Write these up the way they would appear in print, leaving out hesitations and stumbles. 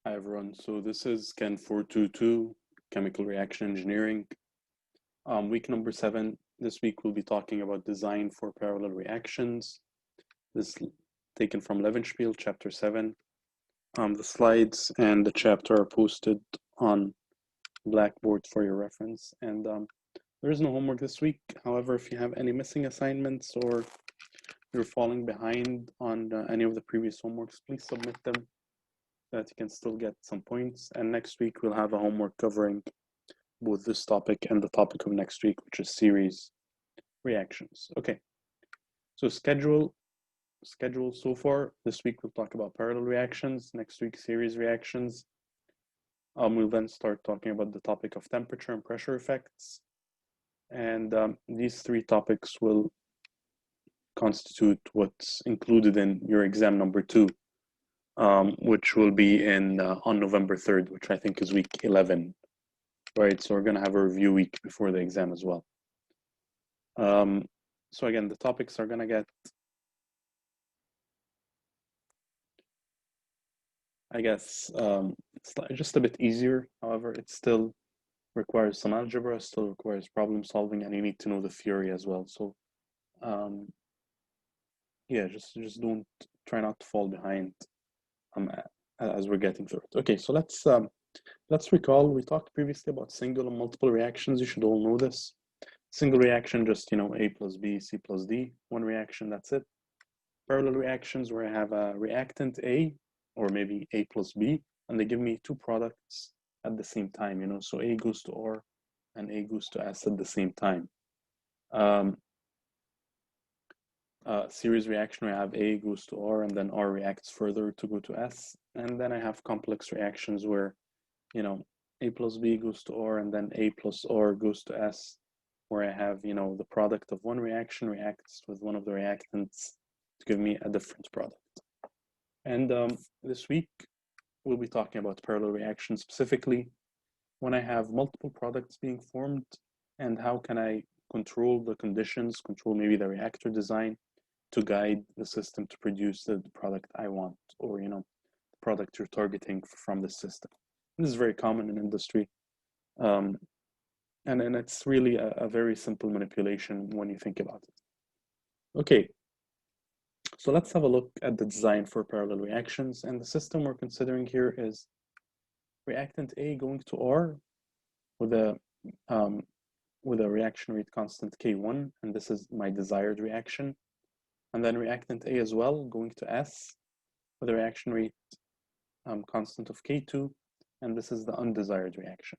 Hi everyone, so this is CHEN 422, Chemical Reaction Engineering. Week number 7. This week we'll be talking about design for parallel reactions. This is taken from Levenspiel, chapter 7. The slides and the chapter are posted on Blackboard for your reference. And there is no homework this week. However, if you have any missing assignments or you're falling behind on any of the previous homeworks, please submit them, that you can still get some points. And next week we'll have a homework covering both this topic and the topic of next week, which is series reactions. Okay, so schedule so far. This week we'll talk about parallel reactions, next week series reactions. We'll then start talking about the topic of temperature and pressure effects. And these three topics will constitute what's included in your exam number 2. Which will be in on November 3rd, which I think is week 11, right? So we're going to have a review week before the exam as well. So again, the topics are going to get, I guess, just a bit easier. However, it still requires some algebra, still requires problem solving, and you need to know the theory as well. So yeah, just don't try not to fall behind as we're getting through it. Okay, so let's recall, we talked previously about single and multiple reactions. You should all know this. Single reaction, just, A plus B, C plus D, one reaction, that's it. Parallel reactions where I have a reactant A, or maybe A plus B, and they give me two products at the same time, so A goes to R and A goes to S at the same time. Series reaction where I have A goes to R and then R reacts further to go to S. And then I have complex reactions where, A plus B goes to R and then A plus R goes to S, where I have, the product of one reaction reacts with one of the reactants to give me a different product. And this week, we'll be talking about parallel reactions, specifically when I have multiple products being formed, and how can I control the conditions, control maybe the reactor design to guide the system to produce the product I want, or, the product you're targeting from the system. This is very common in industry. And it's really a very simple manipulation when you think about it. Okay, so let's have a look at the design for parallel reactions. And the system we're considering here is reactant A going to R with a reaction rate constant K1, and this is my desired reaction. And then reactant A as well going to S with a reaction rate constant of K2, and this is the undesired reaction.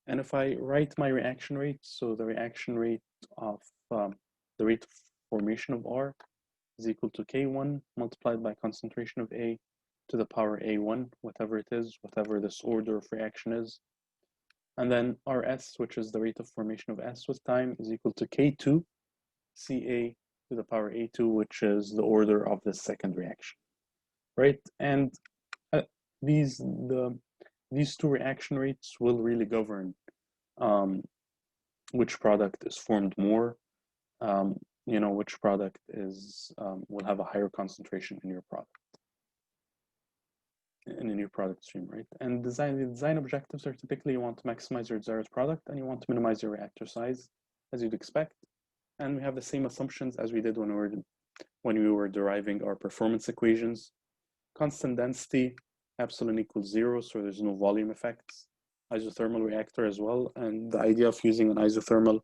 And if I write my reaction rate, so the reaction rate of the rate of formation of R is equal to K1 multiplied by concentration of A to the power A1, whatever it is, whatever this order of reaction is. And then Rs, which is the rate of formation of S with time, is equal to K2 Ca to the power A2, which is the order of the second reaction, right? And these two reaction rates will really govern which product is formed more, which product is will have a higher concentration in your product, in a new product stream, right? And the design objectives are typically you want to maximize your desired product and you want to minimize your reactor size, as you'd expect. And we have the same assumptions as we did when we were deriving our performance equations. Constant density, epsilon equals 0, so there's no volume effects. Isothermal reactor as well, and the idea of using an isothermal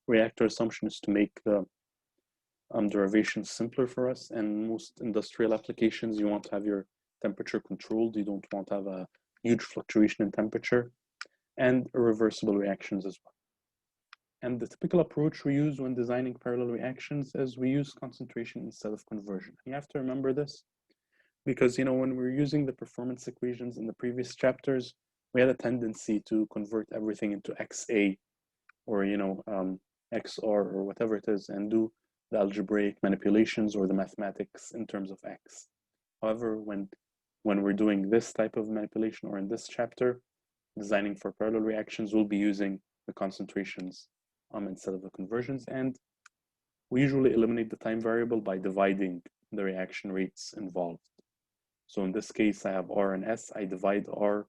reactor assumption is to make the derivation simpler for us. And most industrial applications, you want to have your temperature controlled. You don't want to have a huge fluctuation in temperature, and irreversible reactions as well. And the typical approach we use when designing parallel reactions is we use concentration instead of conversion. You have to remember this because, when we're using the performance equations in the previous chapters, we had a tendency to convert everything into XA or, XR or whatever it is, and do the algebraic manipulations or the mathematics in terms of X. However, when we're doing this type of manipulation, or in this chapter, designing for parallel reactions, we'll be using the concentrations instead of the conversions, and we usually eliminate the time variable by dividing the reaction rates involved. So in this case, I have R and S. I divide R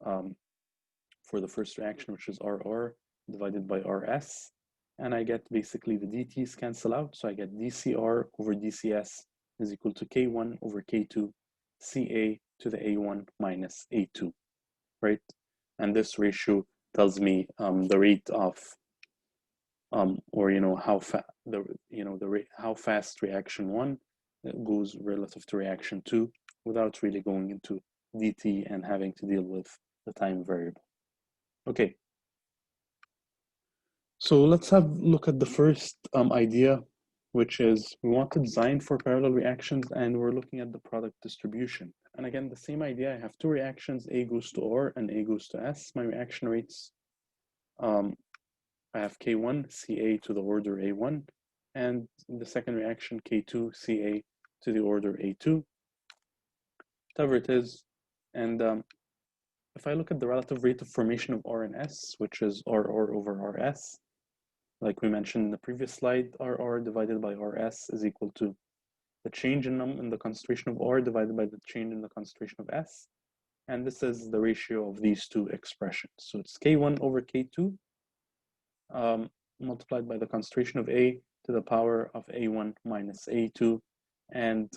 for the first reaction, which is RR, divided by RS. And I get basically the dTs cancel out. So I get dCr over dCs is equal to K1 over K2 Ca to the A1 minus A2, right? And this ratio tells me the rate of or how fast reaction 1 goes relative to reaction 2 without really going into dt and having to deal with the time variable. Okay, so let's have a look at the first idea, which is we want to design for parallel reactions and we're looking at the product distribution. And again, the same idea, I have two reactions, A goes to R and A goes to S. My reaction rates, I have K1, Ca to the order A1, and the second reaction, K2, Ca to the order A2, whatever it is. And if I look at the relative rate of formation of R and S, which is RR over RS, like we mentioned in the previous slide, RR divided by RS is equal to the change in the concentration of R divided by the change in the concentration of S. And this is the ratio of these two expressions. So it's K1 over K2 multiplied by the concentration of A to the power of A1 minus A2. And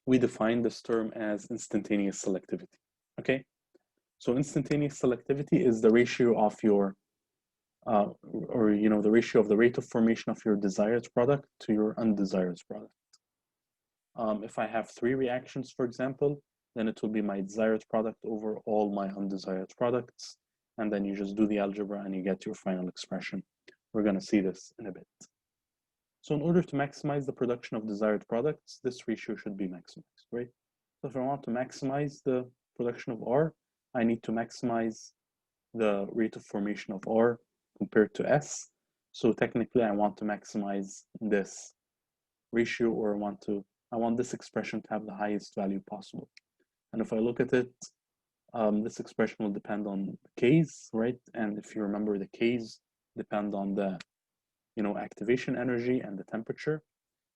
we define this term as instantaneous selectivity. Okay, so instantaneous selectivity is the ratio of your the ratio of the rate of formation of your desired product to your undesired product. If I have three reactions, for example, then it will be my desired product over all my undesired products. And then you just do the algebra and you get your final expression. We're going to see this in a bit. So in order to maximize the production of desired products, this ratio should be maximized, right? So if I want to maximize the production of R, I need to maximize the rate of formation of R compared to S. So technically I want to maximize this ratio, or I want this expression to have the highest value possible. And if I look at it, this expression will depend on the K's, right? And if you remember, the K's depend on the activation energy and the temperature.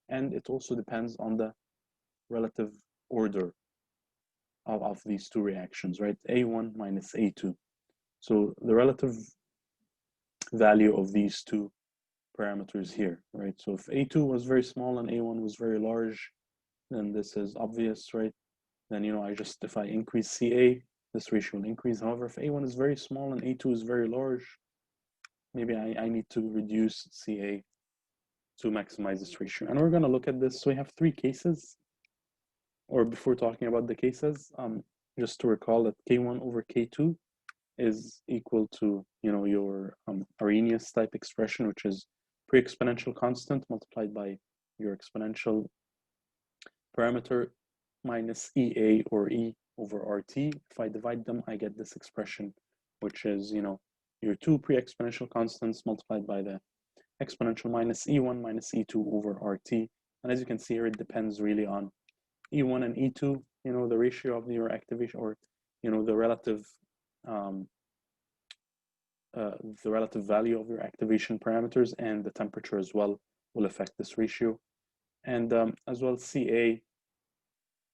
And it also depends on the relative order of these two reactions, right? A1 minus A2. So the relative value of these two parameters here, right? So if A2 was very small and A1 was very large, then this is obvious, right? Then, if I increase Ca, this ratio will increase. However, if A1 is very small and A2 is very large, maybe I need to reduce Ca to maximize this ratio. And we're going to look at this. So we have three cases, or before talking about the cases, just to recall that K1 over K2 is equal to, your Arrhenius type expression, which is pre-exponential constant multiplied by your exponential parameter minus EA or E over RT. If I divide them, I get this expression, which is, your two pre-exponential constants multiplied by the exponential minus E1 minus E2 over RT. And as you can see here, it depends really on E1 and E2, the ratio of your activation, or, the relative value of your activation parameters, and the temperature as well will affect this ratio. And as well Ca,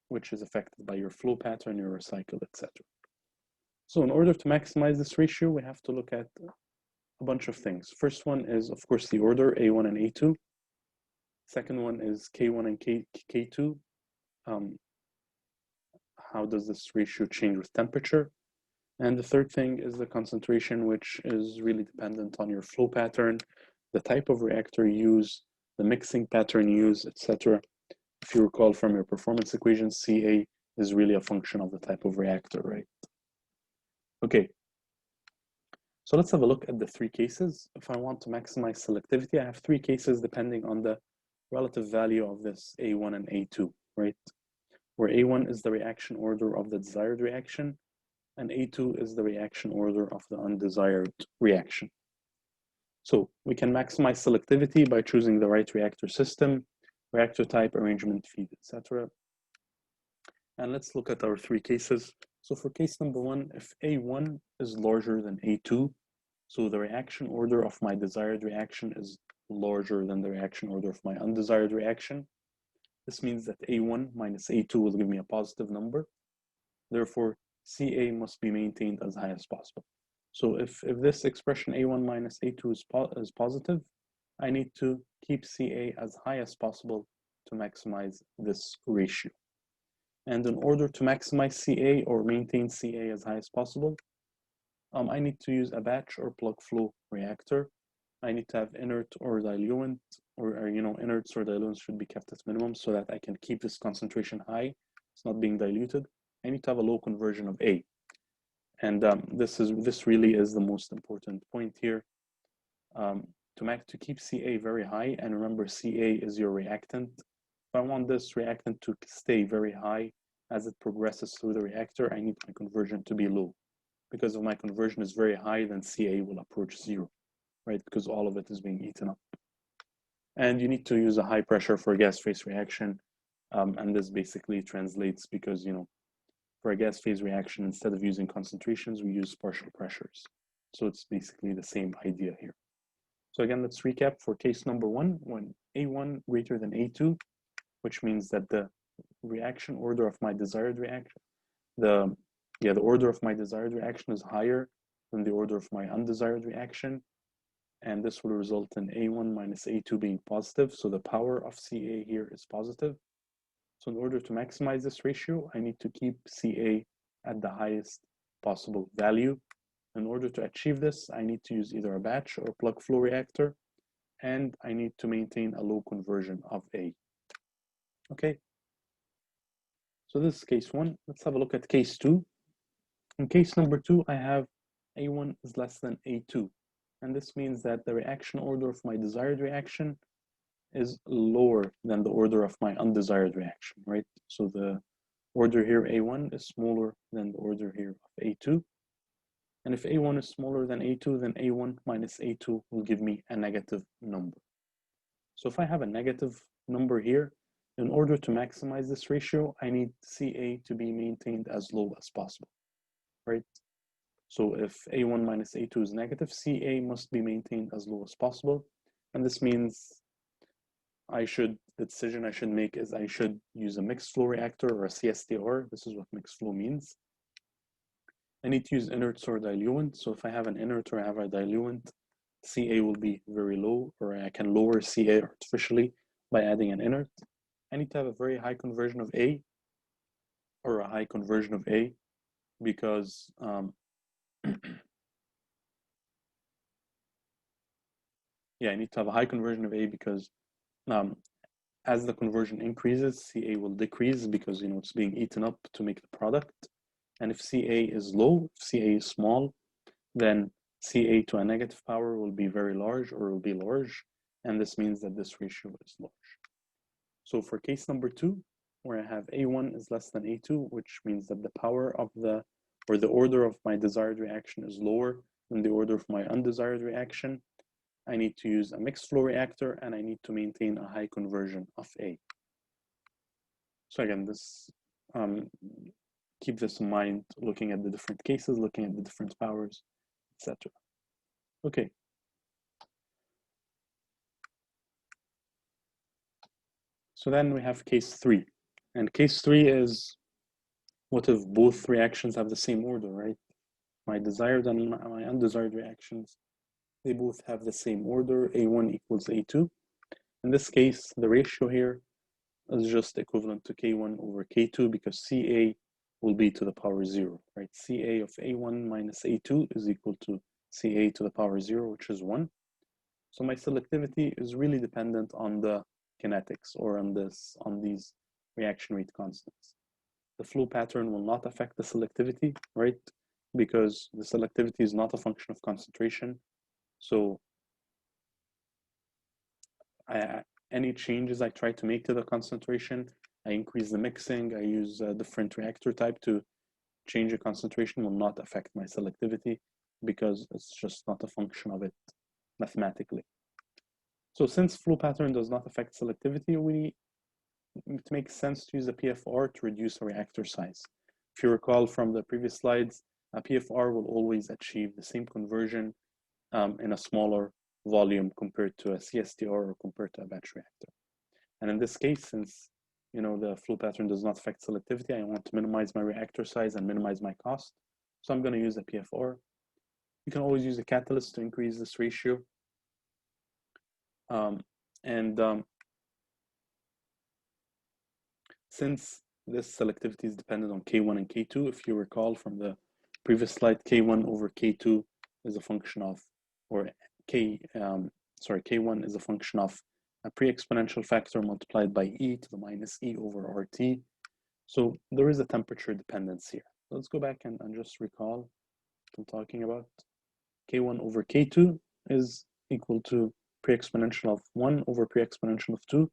which is affected by your flow pattern, your recycle, etc. So in order to maximize this ratio, we have to look at a bunch of things. First one is, of course, the order A1 and A2. Second one is K1 and K2. How does this ratio change with temperature? And the third thing is the concentration, which is really dependent on your flow pattern, the type of reactor you use, the mixing pattern you use, etc. If you recall from your performance equation, Ca is really a function of the type of reactor, right? Okay, so let's have a look at the three cases. If I want to maximize selectivity, I have three cases depending on the relative value of this A1 and A2, right? Where A1 is the reaction order of the desired reaction, and A2 is the reaction order of the undesired reaction. So we can maximize selectivity by choosing the right reactor system, reactor type, arrangement, feed, etc. And let's look at our three cases. So for case number one, if A1 is larger than A2, so the reaction order of my desired reaction is larger than the reaction order of my undesired reaction, This means that A1 minus A2 will give me a positive number. Therefore, CA must be maintained as high as possible. So if this expression A1 minus A2 is positive, I need to keep CA as high as possible to maximize this ratio. And in order to maximize CA or maintain CA as high as possible, I need to use a batch or plug flow reactor. I need to have inert or diluent, or inerts or diluents should be kept at minimum so that I can keep this concentration high. It's not being diluted. I need to have a low conversion of A. And this really is the most important point here. To keep CA very high, and remember CA is your reactant. If I want this reactant to stay very high as it progresses through the reactor, I need my conversion to be low. Because if my conversion is very high, then CA will approach 0, right? Because all of it is being eaten up. And you need to use a high pressure for a gas phase reaction. And this basically translates because, for a gas phase reaction, instead of using concentrations, we use partial pressures. So it's basically the same idea here. So again, let's recap for case number 1, when A1 greater than A2, which means that the reaction order of my desired reaction, the order of my desired reaction is higher than the order of my undesired reaction. And this will result in A1 minus A2 being positive. So the power of CA here is positive. So in order to maximize this ratio, I need to keep CA at the highest possible value. In order to achieve this, I need to use either a batch or plug flow reactor, and I need to maintain a low conversion of A. Okay. So this is case 1. Let's have a look at case 2. In case number 2, I have A1 is less than A2. And this means that the reaction order of my desired reaction is lower than the order of my undesired reaction, right? So the order here, A1, is smaller than the order here of A2. And if A1 is smaller than A2, then A1 minus A2 will give me a negative number. So if I have a negative number here, in order to maximize this ratio, I need CA to be maintained as low as possible, right? So if A1 minus A2 is negative, CA must be maintained as low as possible. And this means the decision I should make is I should use a mixed flow reactor or a CSTR. This is what mixed flow means. I need to use inerts or diluent. So if I have an inert or I have a diluent, CA will be very low, or I can lower CA artificially by adding an inert. I need to have a very high conversion of A, or a high conversion of A, because I need to have a high conversion of A because as the conversion increases, CA will decrease because it's being eaten up to make the product. And if CA is low, if CA is small, then CA to a negative power will be very large, or will be large, and this means that this ratio is large. So for case number 2, where I have A1 is less than A2, which means that the power of the order of my desired reaction is lower than the order of my undesired reaction, I need to use a mixed flow reactor, and I need to maintain a high conversion of A. So again, this keep this in mind, looking at the different cases, looking at the different powers, etc. Okay. So then we have case 3. And case 3 is, what if both reactions have the same order, right? My desired and my undesired reactions, they both have the same order, A1 equals A2. In this case, the ratio here is just equivalent to K1 over K2 because CA will be to the power 0, right? CA of A1 minus A2 is equal to CA to the power 0, which is 1. So my selectivity is really dependent on the kinetics, or on these reaction rate constants. The flow pattern will not affect the selectivity, right? Because the selectivity is not a function of concentration. So any changes I try to make to the concentration, I increase the mixing, I use a different reactor type to change the concentration, will not affect my selectivity because it's just not a function of it mathematically. So since flow pattern does not affect selectivity, it makes sense to use a PFR to reduce a reactor size. If you recall from the previous slides, a PFR will always achieve the same conversion in a smaller volume compared to a CSTR or compared to a batch reactor. And in this case, since the flow pattern does not affect selectivity. I want to minimize my reactor size and minimize my cost. So I'm going to use a PFR. You can always use a catalyst to increase this ratio. Since this selectivity is dependent on K1 and K2, if you recall from the previous slide, K1 over K2 is a function of, or K1 is a function of a pre-exponential factor multiplied by e to the minus e over RT. So there is a temperature dependence here. Let's go back and just recall what I'm talking about. K1 over K2 is equal to pre-exponential of 1 over pre-exponential of 2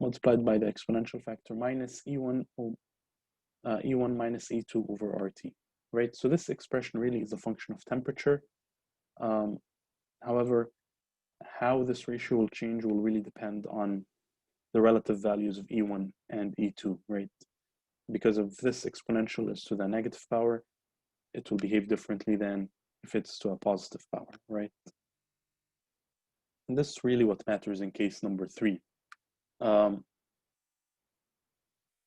multiplied by the exponential factor minus E1 minus E2 over RT, right? So this expression really is a function of temperature. However, how this ratio will change will really depend on the relative values of E1 and E2, right? Because if this exponential is to the negative power, it will behave differently than if it's to a positive power, right? And this is really what matters in case number 3.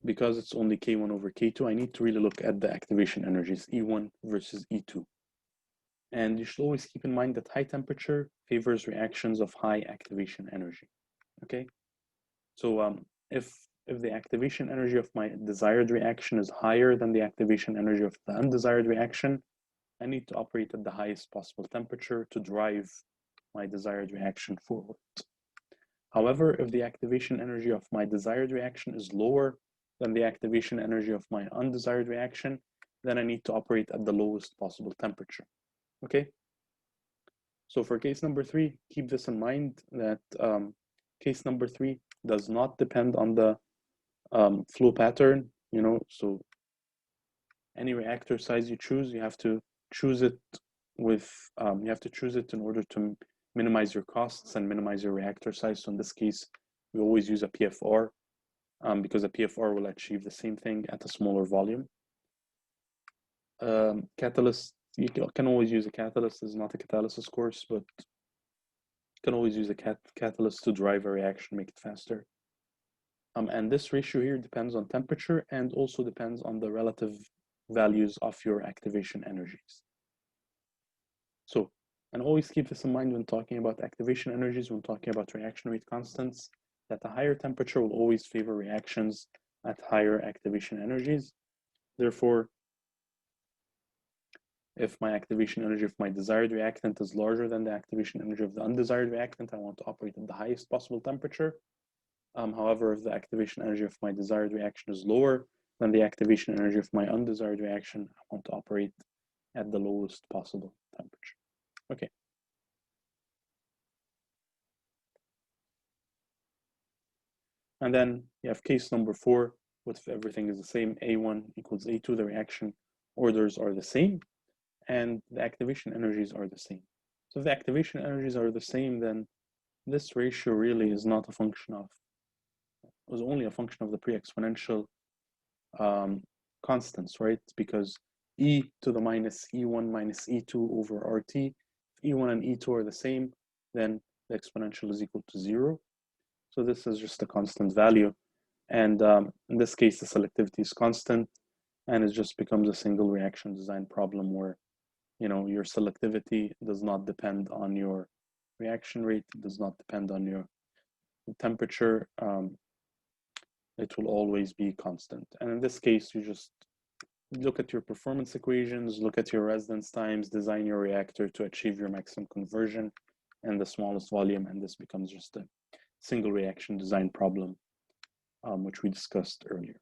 Because it's only K1 over K2, I need to really look at the activation energies, E1 versus E2. And you should always keep in mind that high temperature favors reactions of high activation energy, okay? So if the activation energy of my desired reaction is higher than the activation energy of the undesired reaction, I need to operate at the highest possible temperature to drive my desired reaction forward. However, if the activation energy of my desired reaction is lower than the activation energy of my undesired reaction, then I need to operate at the lowest possible temperature, okay? So for case number 3, keep this in mind that case number 3 does not depend on the flow pattern, so any reactor size you choose, you have to choose it with, you have to choose it in order to minimize your costs and minimize your reactor size. So in this case, we always use a PFR because a PFR will achieve the same thing at a smaller volume. Catalyst, you can always use a catalyst. It's not a catalysis course, but you can always use a catalyst to drive a reaction, make it faster. And this ratio here depends on temperature and also depends on the relative values of your activation energies. So, and always keep this in mind when talking about activation energies, when talking about reaction rate constants, that the higher temperature will always favor reactions at higher activation energies. Therefore, if my activation energy of my desired reactant is larger than the activation energy of the undesired reactant, I want to operate at the highest possible temperature. However, if the activation energy of my desired reaction is lower than the activation energy of my undesired reaction, I want to operate at the lowest possible temperature. Okay. And then you have case number 4, with everything is the same, A1 equals A2, the reaction orders are the same, and the activation energies are the same. So if the activation energies are the same, then this ratio really is not a function of, it was only a function of the pre-exponential constants, right? Because e to the minus E1 minus E2 over RT, if E1 and E2 are the same, then the exponential is equal to 0. So this is just a constant value. And in this case, the selectivity is constant, and it just becomes a single reaction design problem where, your selectivity does not depend on your reaction rate, it does not depend on your temperature. It will always be constant. And in this case, you just look at your performance equations, look at your residence times, design your reactor to achieve your maximum conversion and the smallest volume, and this becomes just a single reaction design problem, which we discussed earlier.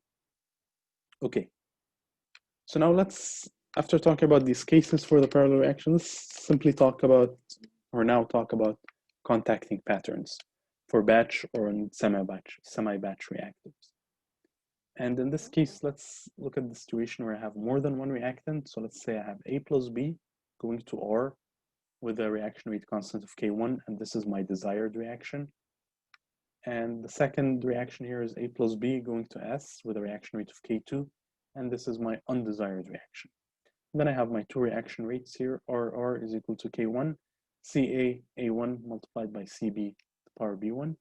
Okay, so now let's, after talking about these cases for the parallel reaction, let's simply talk about contacting patterns for batch or semi-batch reactors. And in this case, let's look at the situation where I have more than one reactant. So let's say I have A plus B going to R with a reaction rate constant of K1, and this is my desired reaction. And the second reaction here is A plus B going to S with a reaction rate of K2, and this is my undesired reaction. And then I have my two reaction rates here. RR is equal to K1, CA A1 multiplied by CB to the power B1,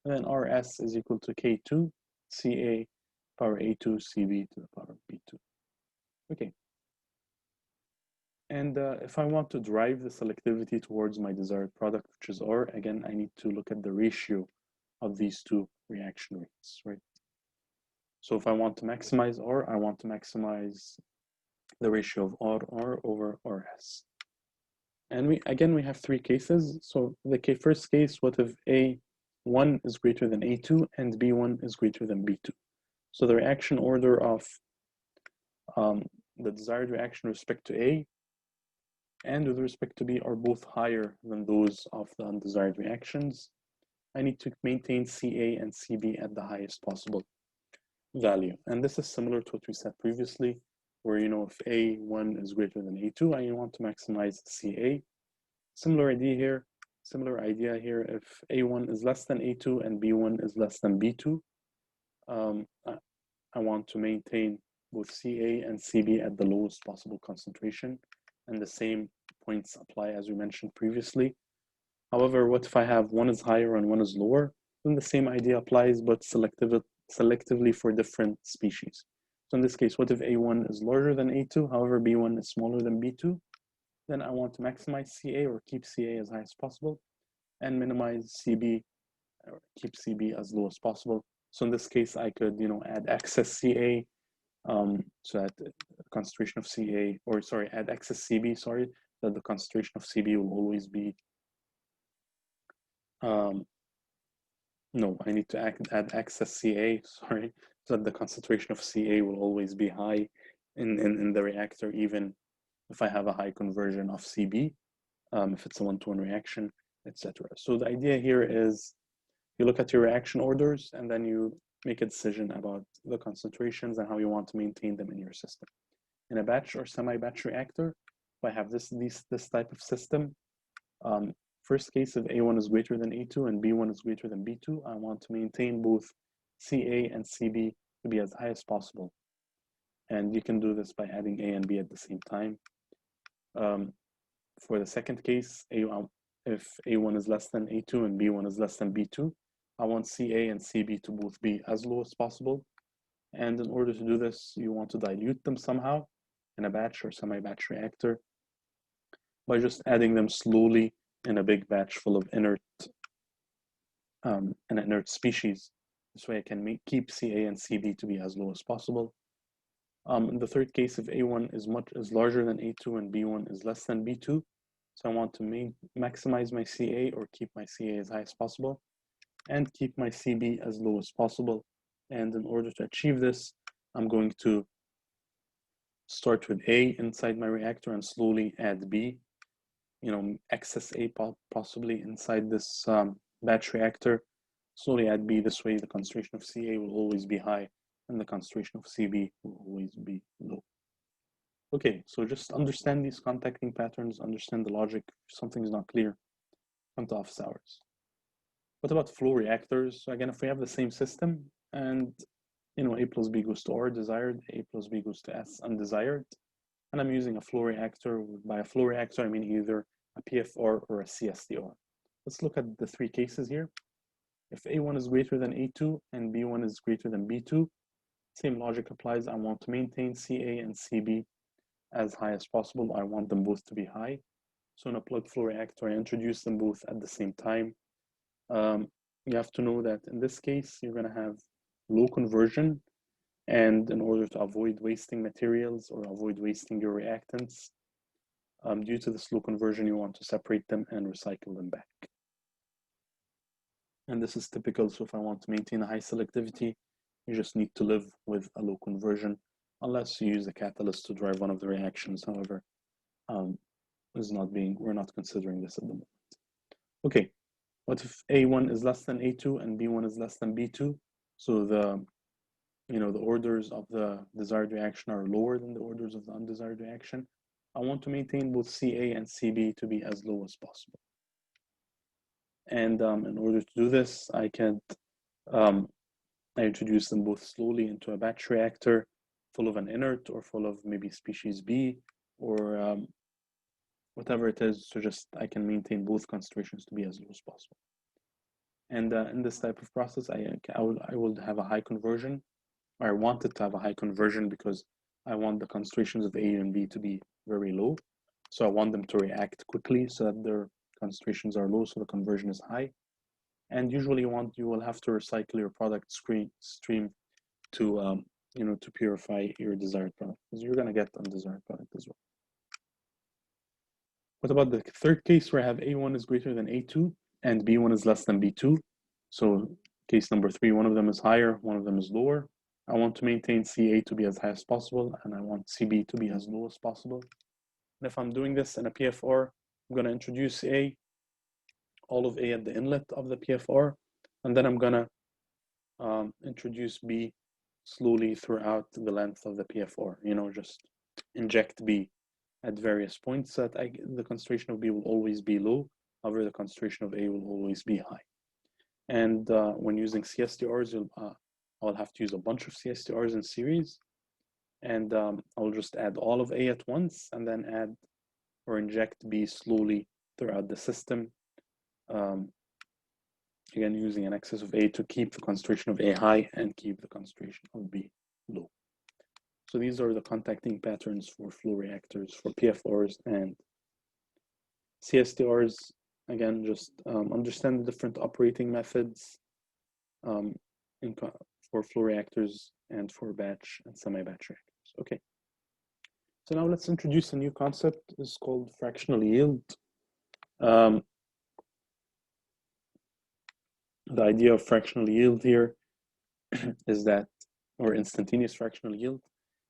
and then RS is equal to K2, CA power A2 CB to the power B2. Okay. And if I want to drive the selectivity towards my desired product, which is R, again, I need to look at the ratio of these two reaction rates, right? So if I want to maximize R, I want to maximize the ratio of R over RS. And we have three cases. So the first case, what if A1 is greater than A2 and B1 is greater than B2? So the reaction order of the desired reaction with respect to A and with respect to B are both higher than those of the undesired reactions. I need to maintain CA and CB at the highest possible value. And this is similar to what we said previously, where, if A1 is greater than A2, I want to maximize CA. Similar idea here, if A1 is less than A2 and B1 is less than B2, I want to maintain both CA and CB at the lowest possible concentration, and the same points apply as we mentioned previously. However, what if I have one is higher and one is lower? Then the same idea applies, but selectively for different species. So in this case, what if A1 is larger than A2, however B1 is smaller than B2? Then I want to maximize CA or keep CA as high as possible and minimize CB or keep CB as low as possible. So in this case, I could, add excess CA so that the concentration of CA, or sorry, add excess CB, sorry, that the concentration of CB will always be, no, I need to add excess CA, sorry, so that the concentration of CA will always be high in the reactor, even if I have a high conversion of CB, if it's a one-to-one reaction, etc. So the idea here is you look at your reaction orders and then you make a decision about the concentrations and how you want to maintain them in your system. In a batch or semi-batch reactor, if I have this type of system, first case, if A1 is greater than A2 and B1 is greater than B2, I want to maintain both CA and CB to be as high as possible. And you can do this by adding A and B at the same time. For the second case, if A1 is less than A2 and B1 is less than B2, I want CA and CB to both be as low as possible. And in order to do this, you want to dilute them somehow in a batch or semi-batch reactor by just adding them slowly in a big batch full of inert species. This way I can keep CA and CB to be as low as possible. In the third case, if A1 is larger than A2 and B1 is less than B2, so I want to maximize my CA or keep my CA as high as possible and keep my CB as low as possible. And in order to achieve this, I'm going to start with A inside my reactor and slowly add B, excess A possibly inside this batch reactor, slowly add B. This way the concentration of CA will always be high and the concentration of CB will always be low. Okay, so just understand these contacting patterns, understand the logic. If something is not clear, come to office hours. What about flow reactors? So again, if we have the same system and A plus B goes to R desired, A plus B goes to S undesired, and I'm using a flow reactor. By a flow reactor, I mean either a PFR or a CSTR. Let's look at the three cases here. If A1 is greater than A2 and B1 is greater than B2, same logic applies. I want to maintain CA and CB as high as possible. I want them both to be high. So in a plug flow reactor, I introduce them both at the same time. You have to know that in this case, you're going to have low conversion. And in order to avoid wasting materials or avoid wasting your reactants, due to the slow conversion, you want to separate them and recycle them back. And this is typical. So if I want to maintain a high selectivity, you just need to live with a low conversion, unless you use a catalyst to drive one of the reactions. However, we're not considering this at the moment. Okay, what if A1 is less than A2 and B1 is less than B2? So the orders of the desired reaction are lower than the orders of the undesired reaction. I want to maintain both CA and CB to be as low as possible. And in order to do this, I introduce them both slowly into a batch reactor full of an inert or full of maybe species B or whatever it is. So I can maintain both concentrations to be as low as possible. And in this type of process, I will have a high conversion I want it to have a high conversion because I want the concentrations of A and B to be very low. So I want them to react quickly so that their concentrations are low, so the conversion is high. And usually you will have to recycle your product stream to to purify your desired product, because you're going to get undesired product as well. What about the third case where I have A1 is greater than A2 and B1 is less than B2? So case number 3, one of them is higher, one of them is lower. I want to maintain CA to be as high as possible, and I want CB to be as low as possible. And if I'm doing this in a PFR, I'm going to introduce all of A at the inlet of the PFR, and then I'm going to introduce B slowly throughout the length of the PFR. Just inject B at various points so that the concentration of B will always be low, however the concentration of A will always be high. And when using CSTRs, I'll have to use a bunch of CSTRs in series, and I'll just add all of A at once and then add or inject B slowly throughout the system. Again, using an excess of A to keep the concentration of A high and keep the concentration of B low. So these are the contacting patterns for flow reactors for PFRs and CSTRs. Again, just understand the different operating methods for flow reactors and for batch and semi-batch reactors. Okay. So now let's introduce a new concept. It's called fractional yield. The idea of fractional yield here is that, or instantaneous fractional yield,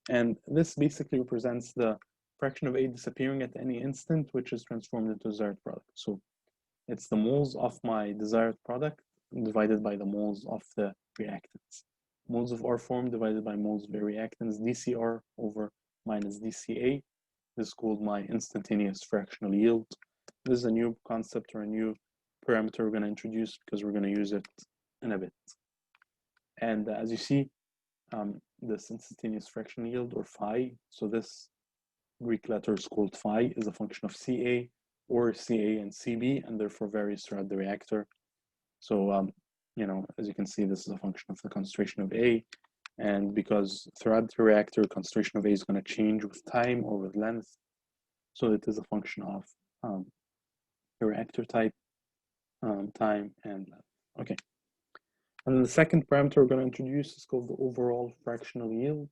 and this basically represents the fraction of A disappearing at any instant, which is transformed into desired product. So it's the moles of my desired product divided by the moles of the reactants. Moles of R form divided by moles of A reactants, dCr over minus dCA. This is called my instantaneous fractional yield. This is a new concept or a new parameter we're going to introduce because we're going to use it in a bit. And as you see, this instantaneous fractional yield, or phi, so this Greek letter is called phi, is a function of Ca, or Ca and Cb, and therefore varies throughout the reactor. So, as you can see, this is a function of the concentration of A, and because throughout the reactor, concentration of A is going to change with time or with length, so it is a function of the reactor type, time, and length. Okay. And then the second parameter we're going to introduce is called the overall fractional yield.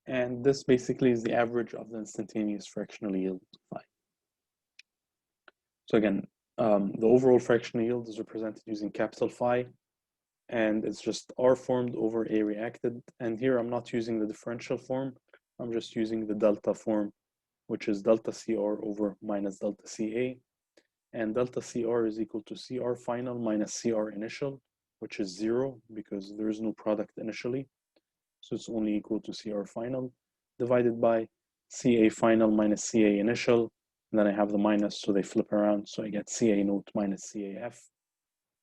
And this basically is the average of the instantaneous fractional yield phi. So again, the overall fractional yield is represented using capital phi, and it's just R formed over A reacted. And here I'm not using the differential form, I'm just using the delta form, which is delta CR over minus delta CA. And delta CR is equal to CR final minus CR initial, which is 0 because there is no product initially. So it's only equal to CR final divided by CA final minus CA initial. And then I have the minus, so they flip around. So I get CA naught minus CAF.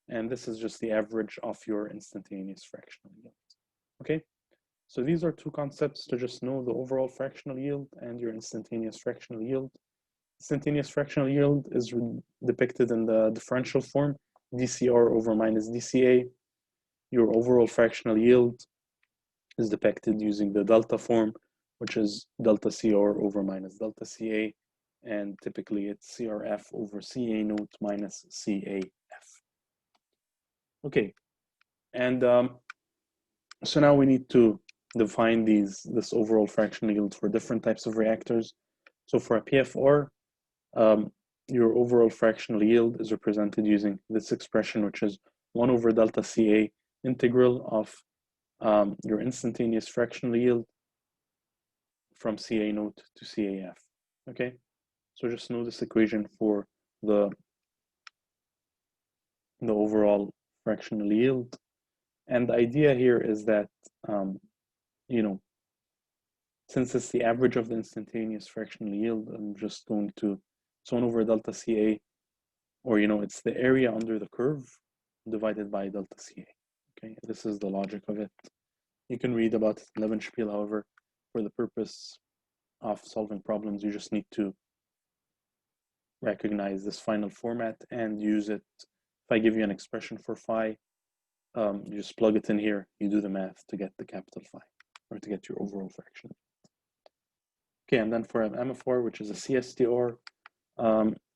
And this is just the average of your instantaneous fractional yield. Okay, so these are two concepts to just know: the overall fractional yield and your instantaneous fractional yield. Instantaneous fractional yield is depicted in the differential form, dCr over minus dCA. Your overall fractional yield is depicted using the delta form, which is delta CR over minus delta CA, and typically it's CRF over CA naught minus CAF. Okay, and so now we need to define this overall fractional yield for different types of reactors. So for a PFR, your overall fractional yield is represented using this expression, which is 1 over delta CA integral of your instantaneous fractional yield from CA naught to CAF. Okay, so just know this equation for the overall fractional yield. And the idea here is that, since it's the average of the instantaneous fractional yield, I'm just going to, it's 1 over delta CA, or, it's the area under the curve divided by delta CA. Okay, this is the logic of it. You can read about it in Levenspiel, however, for the purpose of solving problems, you just need to recognize this final format and use it. If I give you an expression for phi, you just plug it in here, you do the math to get the capital phi, or to get your overall fraction. Okay, and then for an MFR, which is a CSTR,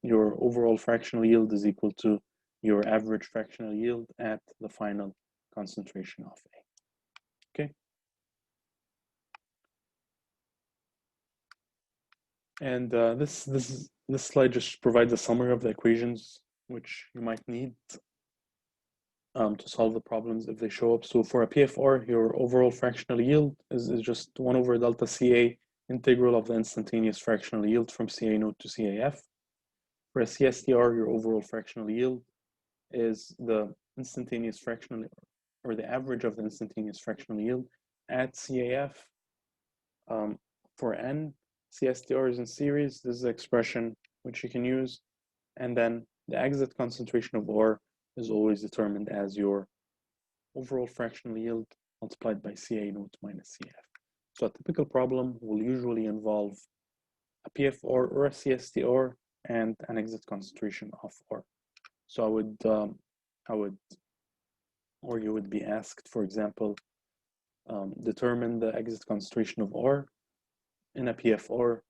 your overall fractional yield is equal to your average fractional yield at the final concentration of A. Okay. And this slide just provides a summary of the equations which you might need to solve the problems if they show up. So for a PFR, your overall fractional yield is just 1 over delta CA integral of the instantaneous fractional yield from CA node to CAF. For a CSTR, your overall fractional yield is the instantaneous fractional, or the average of the instantaneous fractional yield at CAF. For N CSTRs in series, this is the expression which you can use. And then the exit concentration of R is always determined as your overall fractional yield multiplied by CA node minus CF. So a typical problem will usually involve a PFR or a CSTR and an exit concentration of R. So or you would be asked, for example, determine the exit concentration of R in a PFR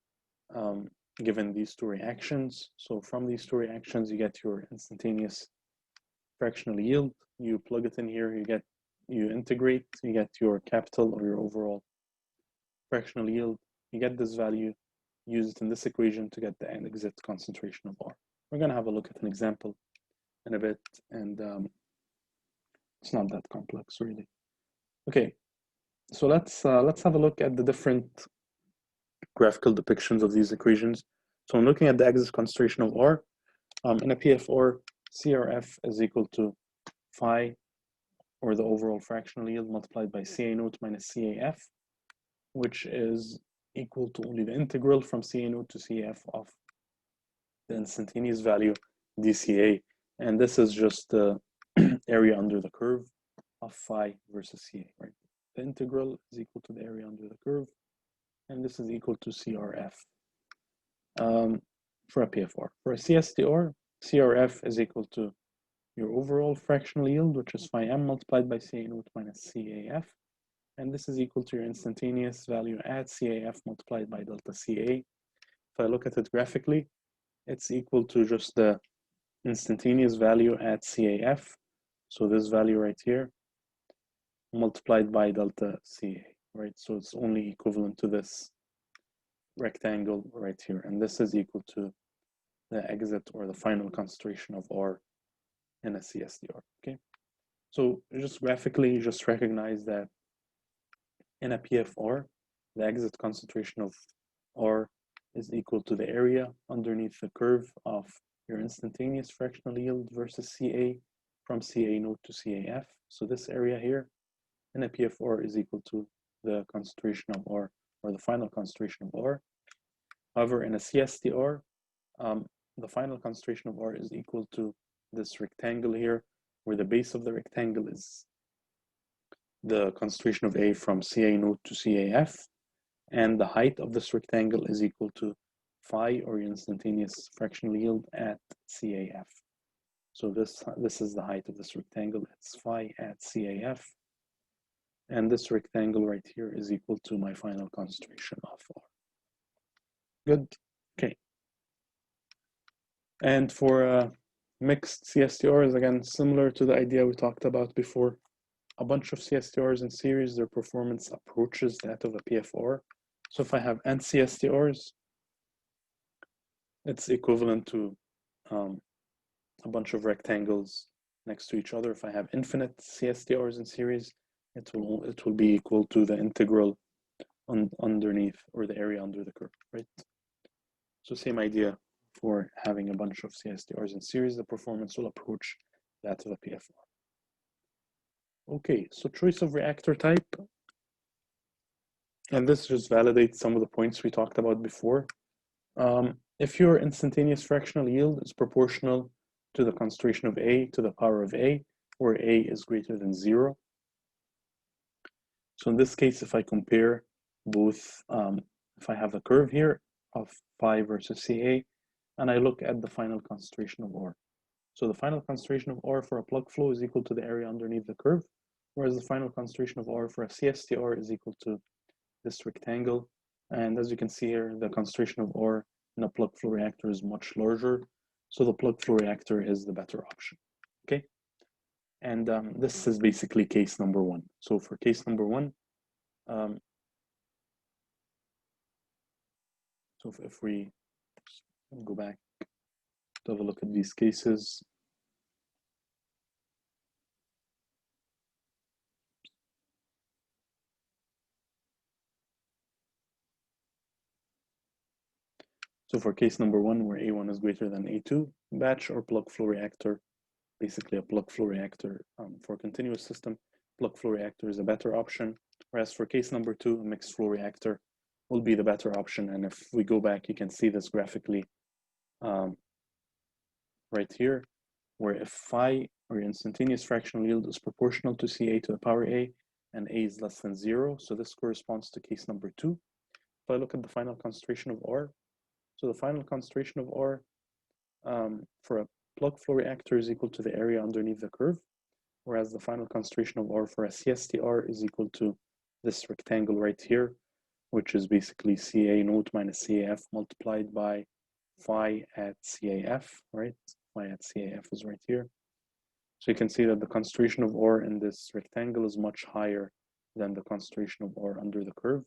given these two reactions. So from these two reactions, you get your instantaneous fractional yield. You plug it in here, you integrate, you get your capital or your overall fractional yield. You get this value, use it in this equation to get the exit concentration of R. We're going to have a look at an example in a bit, and it's not that complex really. Okay, so let's have a look at the different graphical depictions of these equations. So I'm looking at the exit concentration of R. In a PFR, CRF is equal to phi, or the overall fractional yield, multiplied by CA node minus CAF, which is equal to only the integral from CA node to CAF of the instantaneous value dCA. And this is just the area under the curve of phi versus CA, right? The integral is equal to the area under the curve, and this is equal to CRF for a PFR. For a CSTR, CRF is equal to your overall fractional yield, which is phi m multiplied by CA node minus CAF, and this is equal to your instantaneous value at CAF multiplied by delta CA. If I look at it graphically, it's equal to just the instantaneous value at CAF, so this value right here, multiplied by delta CA, right? So it's only equivalent to this rectangle right here, and this is equal to the exit or the final concentration of R in a CSTR, okay? So just graphically, just recognize that in a PFR, the exit concentration of R is equal to the area underneath the curve of your instantaneous fractional yield versus CA from CA node to CAF. So this area here in a PFR is equal to the concentration of R, or the final concentration of R. However, in a CSTR, the final concentration of R is equal to this rectangle here, where the base of the rectangle is the concentration of A from CA node to CAF, and the height of this rectangle is equal to phi, or instantaneous fractional yield, at CAF. So this is the height of this rectangle, it's phi at CAF, and this rectangle right here is equal to my final concentration of R. Good, okay. And for mixed CSTRs, again, similar to the idea we talked about before, a bunch of CSTRs in series, their performance approaches that of a PFR. So if I have n CSTRs, it's equivalent to a bunch of rectangles next to each other. If I have infinite CSTRs in series, it will be equal to the integral underneath, or the area under the curve, right? So same idea for having a bunch of CSTRs in series, the performance will approach that of a PFR. Okay, so choice of reactor type. And this just validates some of the points we talked about before. If your instantaneous fractional yield is proportional to the concentration of A to the power of A, where A is greater than 0. So in this case, if I compare both, if I have a curve here of phi versus CA, and I look at the final concentration of R. So the final concentration of R for a plug flow is equal to the area underneath the curve, whereas the final concentration of R for a CSTR is equal to this rectangle. And as you can see here, the concentration of R in a plug flow reactor is much larger. So the plug flow reactor is the better option, okay? And this is basically case number one. So for case number one, so if we go back to have a look at these cases. So for case number one, where A1 is greater than A2, batch or plug flow reactor, basically a plug flow reactor for a continuous system, plug flow reactor is a better option. Whereas for case number two, a mixed flow reactor will be the better option. And if we go back, you can see this graphically right here, where if phi, or instantaneous fractional yield, is proportional to Ca to the power A, and A is less than 0, so this corresponds to case number two. If I look at the final concentration of R, so the final concentration of R for a plug flow reactor is equal to the area underneath the curve, whereas the final concentration of R for a CSTR is equal to this rectangle right here, which is basically Ca naught minus CAF multiplied by phi at CAF, right? Phi at CAF is right here. So you can see that the concentration of R in this rectangle is much higher than the concentration of R under the curve.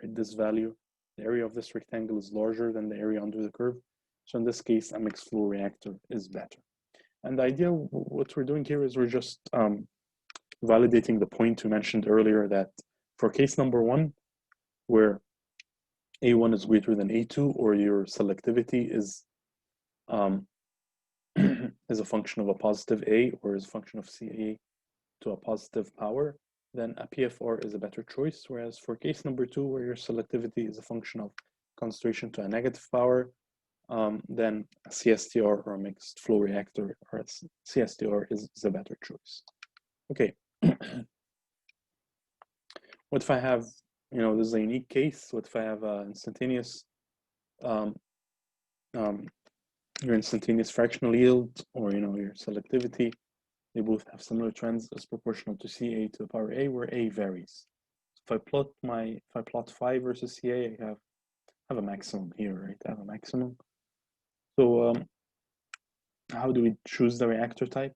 Right? This value, the area of this rectangle is larger than the area under the curve. So in this case, a mixed flow reactor is better. And the idea, what we're doing here is we're just validating the point we mentioned earlier that for case number one, where A1 is greater than A2, or your selectivity is is a function of a positive A, or is a function of Ca to a positive power, then a PFR is a better choice. Whereas for case number two, where your selectivity is a function of concentration to a negative power, then a CSTR or a mixed flow reactor or a CSTR is a better choice. Okay. What if I have, this is a unique case. What if I have instantaneous, your instantaneous fractional yield, or your selectivity, they both have similar trends as proportional to Ca to the power A, where A varies. If I plot phi versus Ca, I have a maximum here, right? I have a maximum. So how do we choose the reactor type?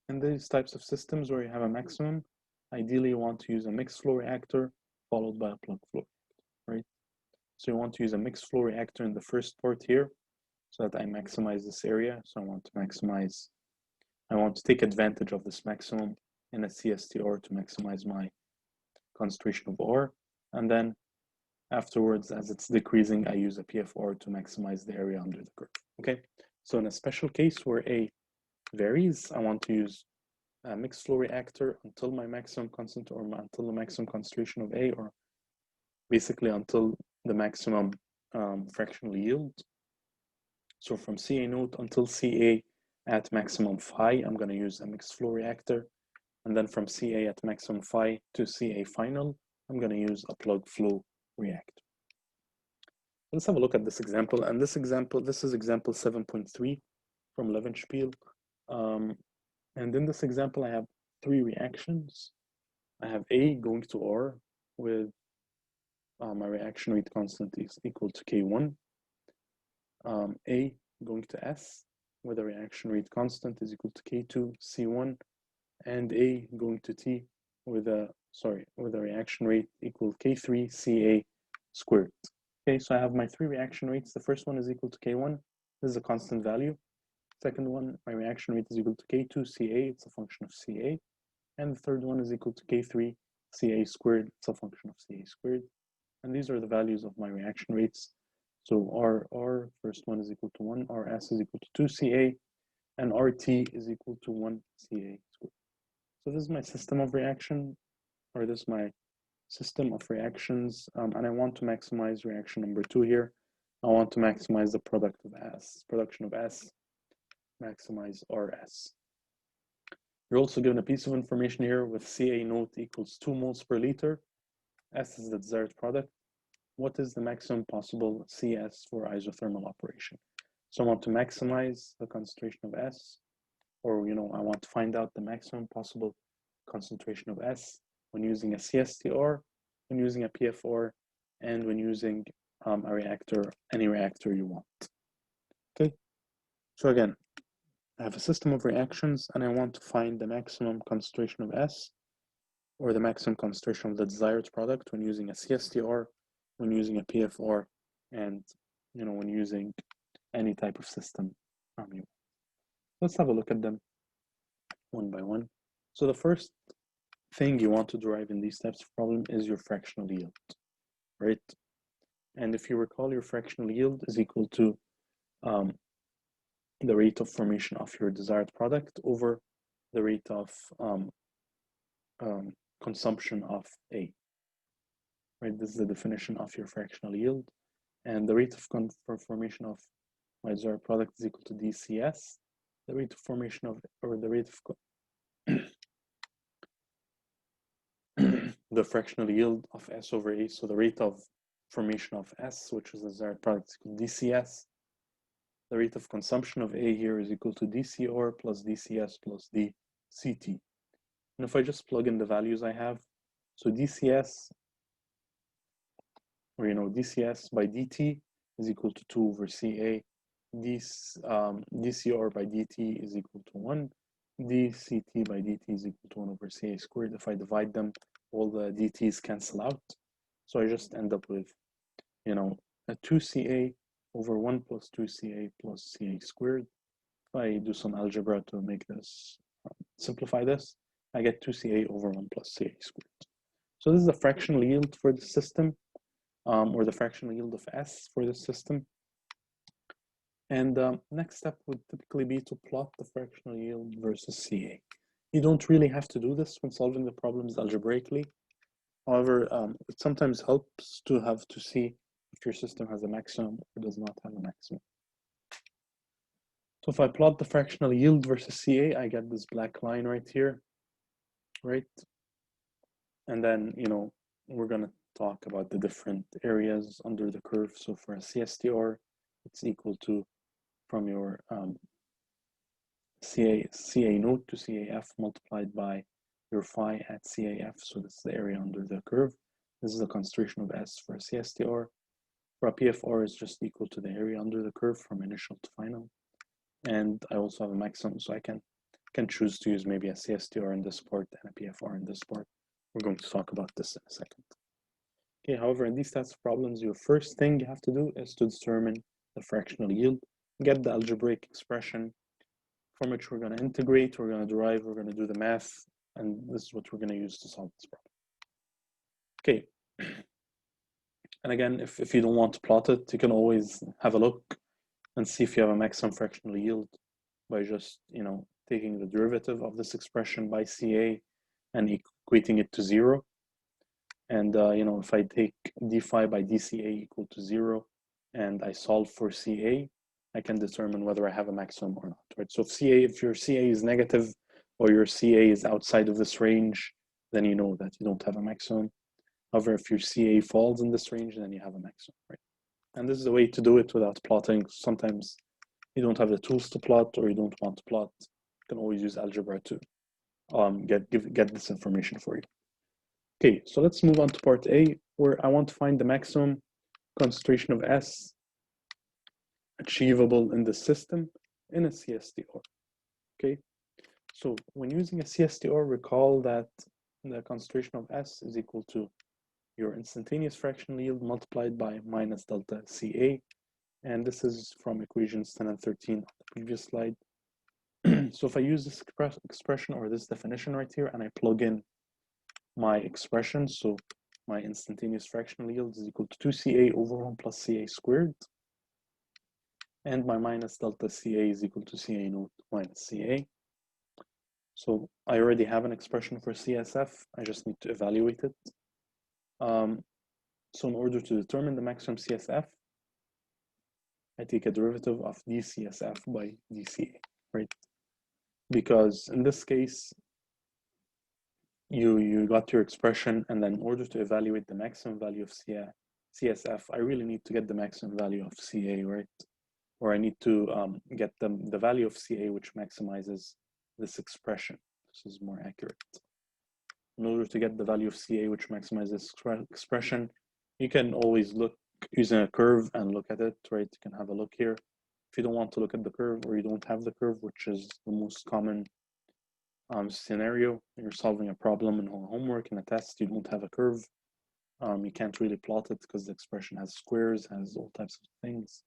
In these types of systems where you have a maximum, ideally you want to use a mixed flow reactor followed by a plug flow reactor, right? So you want to use a mixed flow reactor in the first part here so that I maximize this area. So I want to take advantage of this maximum in a CSTR to maximize my concentration of R. And then afterwards, as it's decreasing, I use a PFR to maximize the area under the curve, okay? So in a special case where A varies, I want to use a mixed flow reactor until my maximum constant, or until the maximum concentration of A, or basically until the maximum fractional yield. So from Ca naught until Ca at maximum phi, I'm going to use a mixed flow reactor. And then from Ca at maximum phi to Ca final, I'm going to use a plug flow reactor. Let's have a look at this example. And this is example 7.3 from Levenspiel. And in this example, I have three reactions. I have A going to R with my reaction rate constant is equal to K1. A going to S with a reaction rate constant is equal to K2 C1, and A going to T with a reaction rate equal K3 Ca squared. Okay, so I have my three reaction rates. The first one is equal to K1. This is a constant value. Second one, my reaction rate is equal to K2 Ca. It's a function of Ca. And the third one is equal to K3 Ca squared. It's a function of Ca squared. And these are the values of my reaction rates. So R first one is equal to 1, Rs is equal to 2 Ca, and Rt is equal to 1 Ca squared. So this is my system of reaction, or this is my system of reactions, and I want to maximize reaction number 2 here. I want to maximize the production of S, maximize Rs. You're also given a piece of information here with Ca naught equals 2 moles per liter. S is the desired product. What is the maximum possible Cs for isothermal operation? So I want to maximize the concentration of S, or I want to find out the maximum possible concentration of S when using a CSTR, when using a PFR, and when using a reactor, any reactor you want. Okay, so again, I have a system of reactions and I want to find the maximum concentration of S, or the maximum concentration of the desired product when using a CSTR, when using a PFR, and when using any type of system. Let's have a look at them one by one. So the first thing you want to derive in these types of problem is your fractional yield, right? And if you recall, your fractional yield is equal to the rate of formation of your desired product over the rate of consumption of A, right? This is the definition of your fractional yield. And the rate of formation of my desired product is equal to DCS. The rate of formation of, or the rate of the fractional yield of S over A. So the rate of formation of S, which is the desired product, is equal to DCS. The rate of consumption of A here is equal to DCR plus DCS plus DCT. And if I just plug in the values I have, so DCS, or DCS by DT is equal to 2 over CA. DCR by DT is equal to 1. DCT by DT is equal to 1 over CA squared. If I divide them, all the DTs cancel out. So I just end up with, a 2CA over 1 plus 2CA plus CA squared. If I do some algebra to make this, simplify this, I get 2CA over 1 plus CA squared. So this is the fractional yield for the system, or the fractional yield of S for the system. And next step would typically be to plot the fractional yield versus CA. You don't really have to do this when solving the problems algebraically. However, it sometimes helps to see if your system has a maximum or does not have a maximum. So if I plot the fractional yield versus CA, I get this black line right here, right? And then, we're going to talk about the different areas under the curve. So for a CSTR, it's equal to, from your CA node to CAF multiplied by your phi at CAF. So this is the area under the curve. This is the concentration of S for a CSTR. For a PFR, is just equal to the area under the curve from initial to final. And I also have a maximum, so I can choose to use maybe a CSTR in this part and a PFR in this part. We're going to talk about this in a second. Okay, however, in these types of problems, your first thing you have to do is to determine the fractional yield, get the algebraic expression from which we're going to integrate, we're going to derive, we're going to do the math, and this is what we're going to use to solve this problem. Okay, and again, if you don't want to plot it, you can always have a look and see if you have a maximum fractional yield by just, taking the derivative of this expression by CA and equating it to 0. And, if I take d phi by dCA equal to 0 and I solve for CA, I can determine whether I have a maximum or not, right? So if your CA is negative or your CA is outside of this range, then you know that you don't have a maximum. However, if your CA falls in this range, then you have a maximum, right? And this is a way to do it without plotting. Sometimes you don't have the tools to plot or you don't want to plot. You can always use algebra to get this information for you. Okay, so let's move on to part A, where I want to find the maximum concentration of S achievable in the system in a CSTR. Okay, so when using a CSTR, recall that the concentration of S is equal to your instantaneous fractional yield multiplied by minus delta CA. And this is from equations 10 and 13 on the previous slide. So if I use this expression or this definition right here and I plug in my expression, so my instantaneous fractional yield is equal to 2CA over 1 plus CA squared. And my minus delta CA is equal to CA naught minus CA. So I already have an expression for CSF. I just need to evaluate it. So in order to determine the maximum CSF, I take a derivative of dCSF by dCA, right? Because in this case, you got your expression, and then in order to evaluate the maximum value of CSF, I really need to get the maximum value of CA, right? or I need to get the value of CA which maximizes this expression. This is more accurate. In order to get the value of CA which maximizes this expression, you can always look using a curve and look at it, right? You can have a look here. If you don't want to look at the curve, or you don't have the curve, which is the most common scenario, you're solving a problem in homework, in a test, you don't have a curve, you can't really plot it because the expression has squares, has all types of things.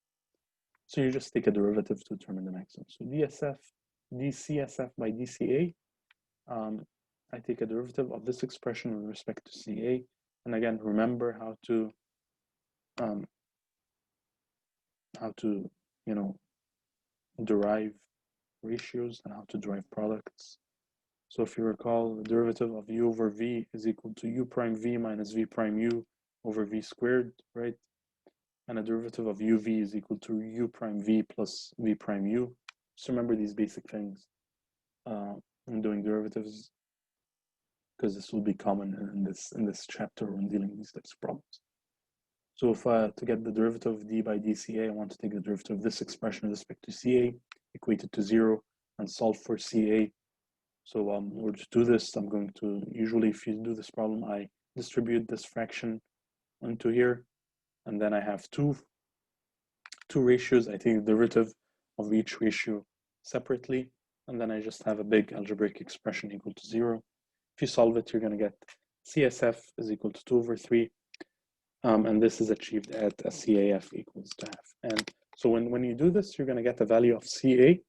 So you just take a derivative to determine the maximum. So dCSF by dCA, I take a derivative of this expression with respect to CA. And again, remember how to derive ratios and how to derive products. So if you recall, the derivative of u over v is equal to u prime v minus v prime u over v squared, right? And a derivative of uv is equal to u prime v plus v prime u. Just remember these basic things when doing derivatives, because this will be common in this chapter when dealing with these types of problems. So if to get the derivative of d by dCA, I want to take the derivative of this expression with respect to CA, equate it to 0, and solve for CA. So in order to do this, I'm going to, usually if you do this problem, I distribute this fraction into here, and then I have two ratios. I take the derivative of each ratio separately, and then I just have a big algebraic expression equal to 0. If you solve it, you're going to get CSF is equal to 2 over 3, and this is achieved at a CAF equals to half. And so when you do this, you're going to get a value of CA,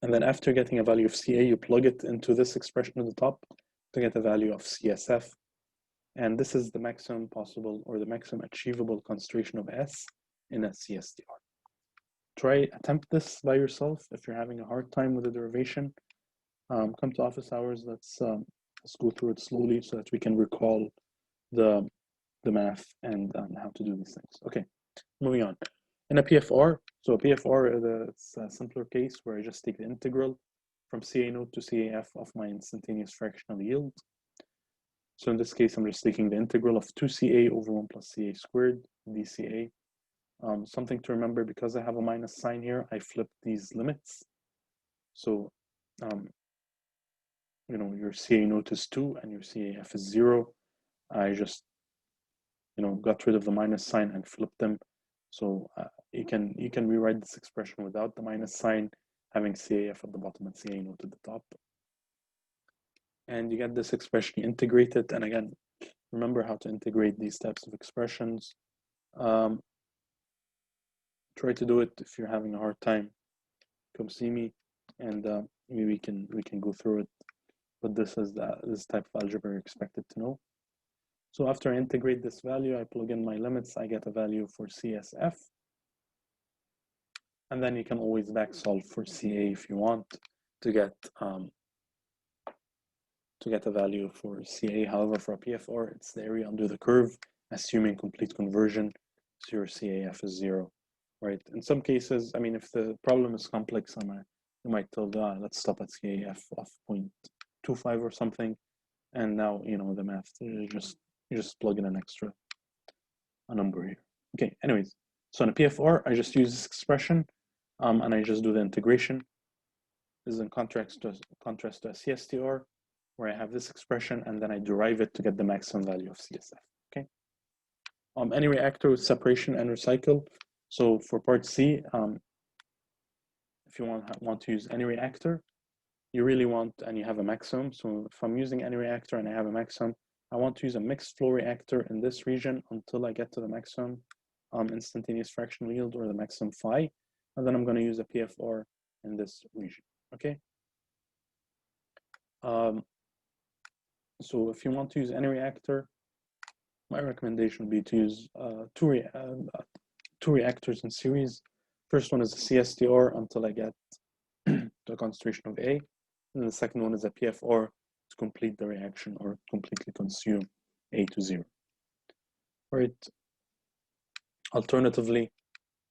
and then after getting a value of CA, you plug it into this expression at the top to get a value of CSF. And this is the maximum possible, or the maximum achievable concentration of S in a CSTR. Attempt this by yourself. If you're having a hard time with the derivation, come to office hours. Let's go through it slowly so that we can recall the math and how to do these things. Okay, moving on. In a PFR, so a PFR, it's a simpler case where I just take the integral from CA node to CAF of my instantaneous fractional yield. So in this case, I'm just taking the integral of 2CA over 1 plus CA squared dCA. Something to remember, because I have a minus sign here, I flip these limits. So, your CA node is 2 and your CAF is 0. I just, got rid of the minus sign and flipped them. So you can rewrite this expression without the minus sign, having CAF at the bottom and CA node at the top. And you get this expression, you integrate it. And again, remember how to integrate these types of expressions. Try to do it. If you're having a hard time, come see me, and maybe we can go through it. But this is this type of algebra you're expected to know. So after I integrate this value, I plug in my limits, I get a value for CSF. And then you can always back solve for CA if you want to get a value for CA. However, for a PFR, it's the area under the curve, assuming complete conversion, so your CAF is 0, right? In some cases, I mean, if the problem is complex, you might tell, let's stop at CAF of 0.25 or something, and now, the math, you just plug in a number here. Okay, anyways, so in a PFR, I just use this expression, and I just do the integration. This is in contrast to a CSTR, where I have this expression, and then I derive it to get the maximum value of CSF, okay? Any reactor with separation and recycle. So for part C, if you want to use any reactor, you really want, and you have a maximum. So if I'm using any reactor and I have a maximum, I want to use a mixed flow reactor in this region until I get to the maximum instantaneous fractional yield, or the maximum phi, and then I'm going to use a PFR in this region, okay? So if you want to use any reactor, my recommendation would be to use two reactors in series. First one is a CSTR until I get to a concentration of A, and the second one is a PFR to complete the reaction or completely consume A to 0. Right. Alternatively,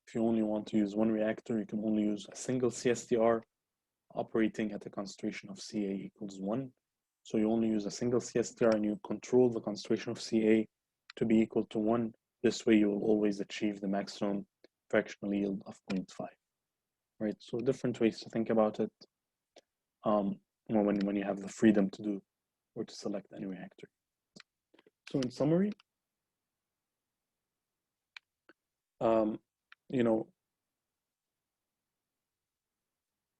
if you only want to use one reactor, you can only use a single CSTR operating at a concentration of Ca equals 1. So you only use a single CSTR and you control the concentration of Ca to be equal to 1. This way you will always achieve the maximum fractional yield of 0.5, right? So different ways to think about it when you have the freedom to do or to select any reactor. So in summary, you know,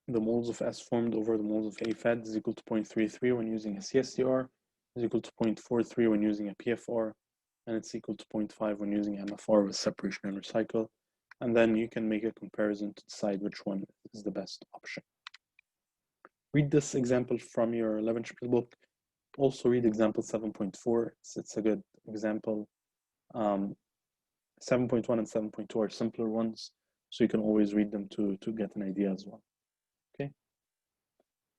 the moles of S formed over the moles of A fed is equal to 0.33 when using a CSTR, is equal to 0.43 when using a PFR, and it's equal to 0.5 when using MFR with separation and recycle. And then you can make a comparison to decide which one is the best option. Read this example from your 11th book. Also read example 7.4. It's a good example. 7.1 and 7.2 are simpler ones, so you can always read them to get an idea as well. Okay.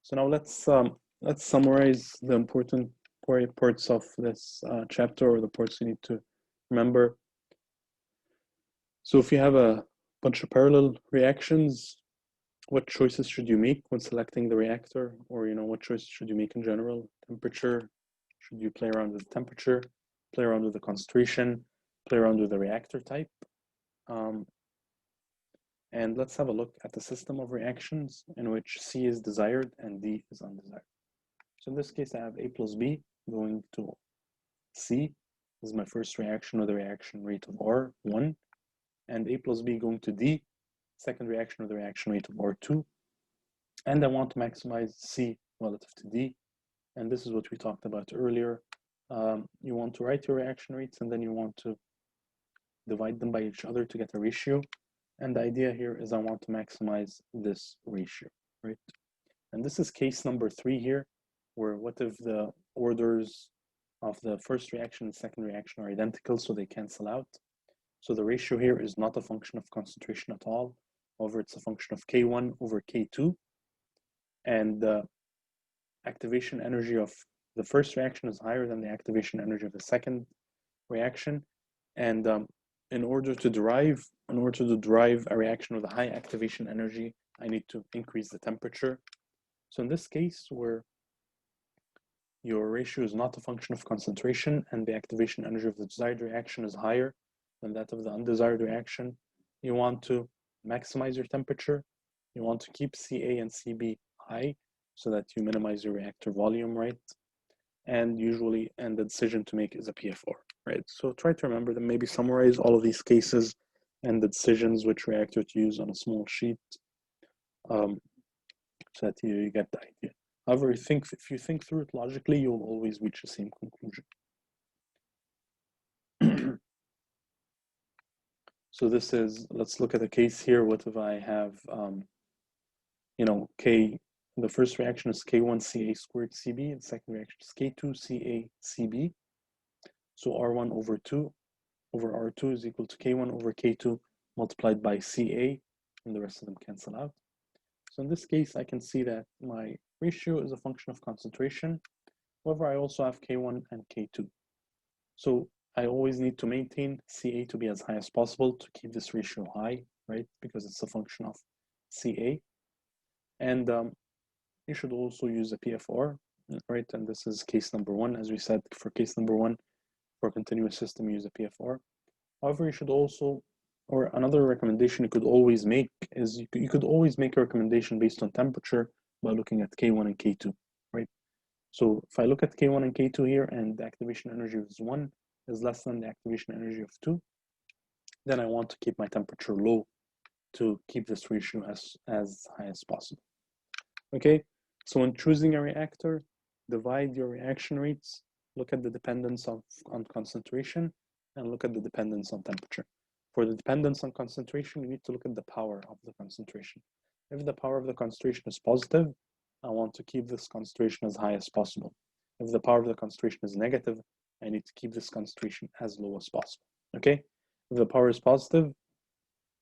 So now let's summarize the important parts of this chapter, or the parts you need to remember. So if you have a bunch of parallel reactions, what choices should you make when selecting the reactor? Or, what choices should you make in general? Temperature, should you play around with temperature, play around with the concentration, play around with the reactor type? And let's have a look at the system of reactions in which C is desired and D is undesired. So in this case, I have A plus B going to C. This is my first reaction with a reaction rate of R, 1. And A plus B going to D, second reaction with a reaction rate of R2. And I want to maximize C relative to D. And this is what we talked about earlier. You want to write your reaction rates, and then you want to divide them by each other to get a ratio. And the idea here is I want to maximize this ratio, right? And this is case number 3 here, where what if the orders of the first reaction and second reaction are identical, so they cancel out. So the ratio here is not a function of concentration at all. However, it's a function of K1 over K2. And the activation energy of the first reaction is higher than the activation energy of the second reaction. And in order to derive a reaction with a high activation energy, I need to increase the temperature. So in this case, where your ratio is not a function of concentration and the activation energy of the desired reaction is higher than that of the undesired reaction, you want to maximize your temperature. You want to keep Ca and Cb high so that you minimize your reactor volume, right? And the decision to make is a PFR, right? So try to remember them, maybe summarize all of these cases and the decisions which reactor to use on a small sheet, so that you get the idea. However, if you think through it logically, you'll always reach the same conclusion. So this is, let's look at a case here. What if I have, the first reaction is K1Ca squared Cb, and the second reaction is K2Ca Cb. So R1 over 2 over R2 is equal to K1 over K2 multiplied by Ca, and the rest of them cancel out. So in this case, I can see that my ratio is a function of concentration. However, I also have K1 and K2. So I always need to maintain Ca to be as high as possible to keep this ratio high, right? Because it's a function of Ca. And you should also use a PFR, right? And this is case number 1. As we said, for case number 1, for a continuous system, use a PFR. However, you should also, or another recommendation you could always make is you could always make a recommendation based on temperature by looking at K1 and K2, right? So if I look at K1 and K2 here and the activation energy is 1 is less than the activation energy of 2, then I want to keep my temperature low to keep this ratio as high as possible. Okay, so when choosing a reactor, divide your reaction rates, look at the dependence on concentration, and look at the dependence on temperature. For the dependence on concentration, you need to look at the power of the concentration. If the power of the concentration is positive, I want to keep this concentration as high as possible. If the power of the concentration is negative, I need to keep this concentration as low as possible. Okay, if the power is positive,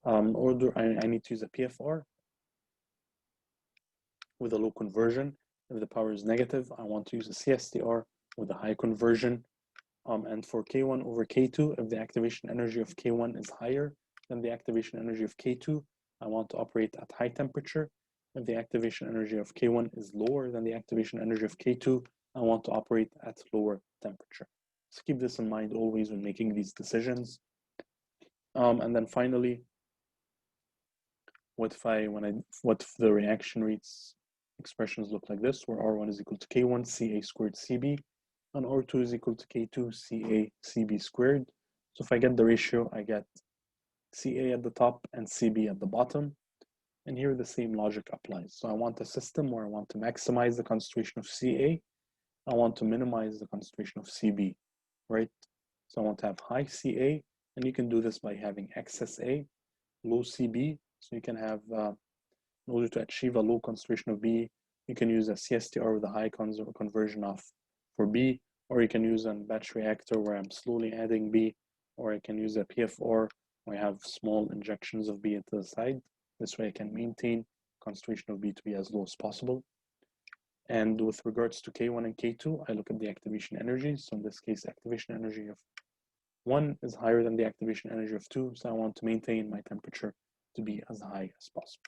I need to use a PFR with a low conversion. If the power is negative, I want to use a CSTR with a high conversion. And for K1 over K2, if the activation energy of K1 is higher than the activation energy of K2, I want to operate at high temperature. If the activation energy of K1 is lower than the activation energy of K2, I want to operate at lower temperature. So keep this in mind always when making these decisions. And then finally, what if the reaction rates expressions look like this, where R1 is equal to K1 Ca squared Cb, and R2 is equal to K2 Ca Cb squared. So if I get the ratio, I get Ca at the top and Cb at the bottom. And here the same logic applies. So I want a system where I want to maximize the concentration of Ca. I want to minimize the concentration of Cb, right? So I want to have high Ca, and you can do this by having excess A, low Cb. So you can have, in order to achieve a low concentration of B, you can use a CSTR with a high conversion of for B, or you can use a batch reactor where I'm slowly adding B, or I can use a PFR where I have small injections of B into the side. This way I can maintain concentration of B to be as low as possible. And with regards to K1 and K2, I look at the activation energies. So in this case, activation energy of 1 is higher than the activation energy of 2, so I want to maintain my temperature to be as high as possible.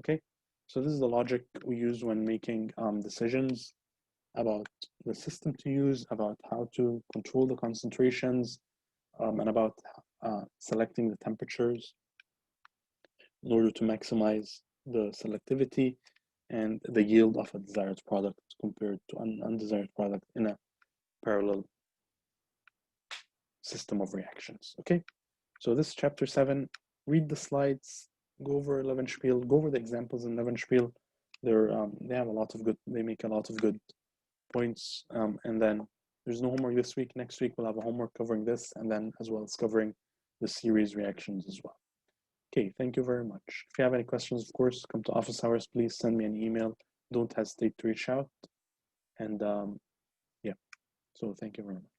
Okay, so this is the logic we use when making decisions about the system to use, about how to control the concentrations, and about selecting the temperatures in order to maximize the selectivity and the yield of a desired product compared to an undesired product in a parallel system of reactions. Okay, so this is chapter 7. Read the slides, go over Levenspiel, go over the examples in Levenspiel. They have a lot of good, they make a lot of good points. And then there's no homework this week. Next week we'll have a homework covering this, and then as well as covering the series reactions as well. Okay, thank you very much. If you have any questions, of course, come to office hours. Please send me an email. Don't hesitate to reach out. And yeah, so thank you very much.